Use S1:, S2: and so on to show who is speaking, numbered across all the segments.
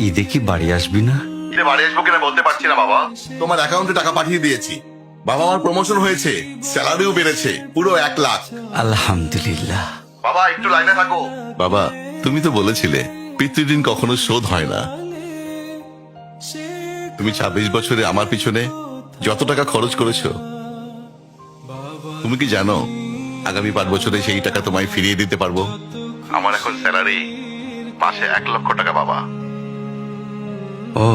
S1: ঈদে কি বাড়ি আসবি না?
S2: বাড়ি আসবো কিনা বলতে পারছি না বাবা। তোমার অ্যাকাউন্টে টাকা পাঠিয়ে দিয়েছি। বাবা, আমার প্রমোশন হয়েছে, স্যালারিও বেড়েছে, পুরো 1 লাখ।
S1: আলহামদুলিল্লাহ।
S2: বাবা একটু লাইনে থাকো। বাবা, তুমি তো বলেছিলে পিতৃদিন কখনো শোধ হয় না। তুমি 26 বছরে আমার পিছনে যত টাকা খরচ করেছো, তুমি কি জানো আগামী 5 বছরে সেই টাকা তোমায় ফিরিয়ে দিতে পারবো? আমার এখন স্যালারি মাসে 1 লক্ষ টাকা বাবা।
S1: ও,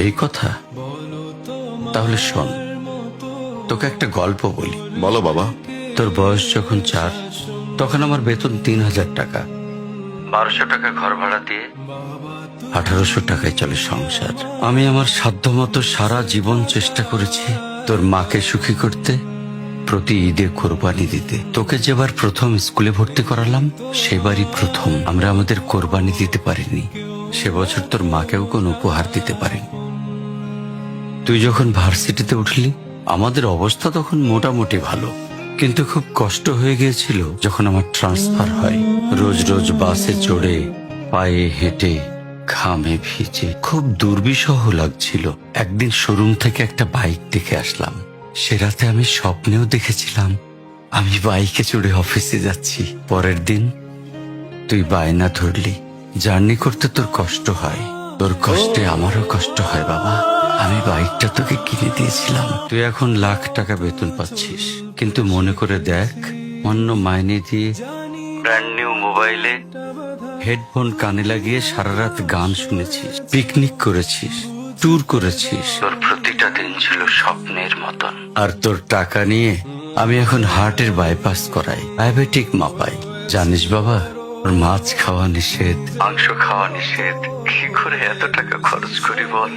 S1: এই কথা। তাহলে শোন, তোকে একটা গল্প বলি।
S2: বলো বাবা।
S1: তোর বয়স যখন 4, তখন আমার বেতন 3,000 টাকা। 1200 টাকা ঘর ভাড়া দিয়ে 1800 টাকায় চলে সংসার। আমি আমার সাধ্যমতো সারা জীবন চেষ্টা করেছি তোর মাকে সুখী করতে, প্রতি ঈদে কোরবানি দিতে। তোকে যেবার প্রথম স্কুলে ভর্তি করালাম, সেবারই প্রথম আমরা আমাদের কোরবানি দিতে পারিনি। সে বছর তোর মাকেও কোনো উপহার দিতে পারিনি। তুই যখন ভার্সিটিতে উঠলি, আমাদের অবস্থা তখন মোটামুটি ভালো, কিন্তু খুব কষ্ট হয়ে গিয়েছিল যখন আমার ট্রান্সফার হয়। রোজ রোজ বাসে চড়ে, পায়ে হেঁটে, ঘামে ভিজে খুব দুর্বিষহ লাগছিল। একদিন শোরুম থেকে একটা বাইক দেখে আসলাম। সে রাতে আমি স্বপ্নেও দেখেছিলাম আমি বাইকে চড়ে অফিসে যাচ্ছি। পরের দিন তুই বায়না ধরলি, জার্নি করতে তোর কষ্ট হয়। তোর কষ্টে আমারও কষ্ট হয় বাবা। আমি বাইকটা তোকে কিনে দিয়েছিলাম। তুই এখন লাখ টাকা বেতন পাচ্ছিস, কিন্তু মনে করে দেখ, অন্য মাইনে দিয়ে ব্র্যান্ড নিউ মোবাইলে হেডফোন কানে লাগিয়ে সারা রাত গান শুনেছিস, পিকনিক করেছিস, ট্যুর করেছিস। তোর প্রতিটা দিন ছিল স্বপ্নের মতন। আর তোর টাকা নিয়ে আমি এখন হার্টের বাইপাস করাই, ডায়াবেটিক মাপাই। জানিস বাবা, ওর মাছ খাওয়া নিষেধ, মাংস খাওয়া নিষেধ। কি করে এত টাকা খরচ করি বল?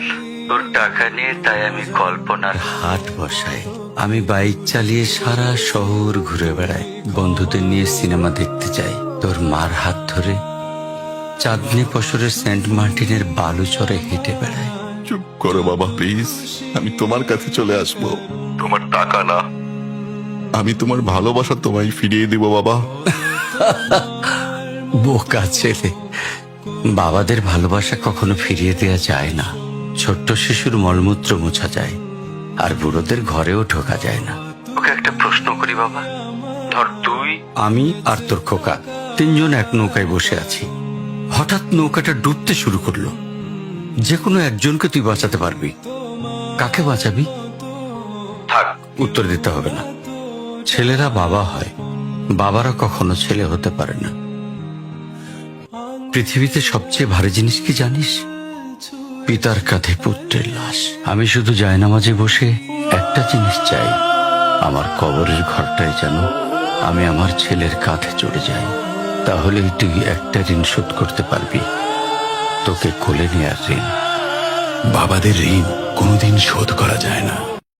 S1: তোর টাকা নিয়ে তাই আমি কল্পনার হাট বসাই। আমি বাইক চালিয়ে সারা শহর ঘুরে বেড়াই, বন্ধুদের নিয়ে সিনেমা দেখতে যাই। তোর মার হাত ধরে চাঁদনি পশরে সেন্ট মার্টিনের বালুচরে হেঁটে বেড়াই।
S2: চুপ করো বাবা প্লিজ। আমি তোমার কাছে চলে আসবো, তোমার টাকা না। আমি তোমার ভালোবাসা তোমায় ফিরিয়ে দিব বাবা।
S1: বোকা ছেলে, বাবাদের ভালোবাসা কখনো ফিরিয়ে দেয়া যায় না। ছোট্ট শিশুর মলমূত্র মোছা যায়, আর বুড়োদের ঘরেও ঢোকা যায় না। ওকে একটা প্রশ্ন করি বাবা। ধর তুই, আমি আর তোর খোকা তিনজন এক নৌকায় বসে আছি। হঠাৎ নৌকাটা ডুবতে শুরু করলো। যে কোনো একজনকে তুই বাঁচাতে পারবি, কাকে বাঁচাবি? থাক, উত্তর দিতে হবে না। ছেলেরা বাবা হয়, বাবারা কখনো ছেলে হতে পারে না। পৃথিবীতে সবচেয়ে ভারী জিনিস কি জানিস? পিতার কাঁধে পুত্রের লাশ। আমি শুধু জায়নামাজে বসে একটা জিনিস চাই, আমার কবরের ঘরটায় যেন আমি আমার ছেলের কাঁধে চড়ে যাই। তাহলেই তুই একটা ঋণ শোধ করতে পারবি, তোকে কোলে নেয়ার ঋণ।
S3: বাবাদের ঋণ কোনোদিন শোধ করা যায় না।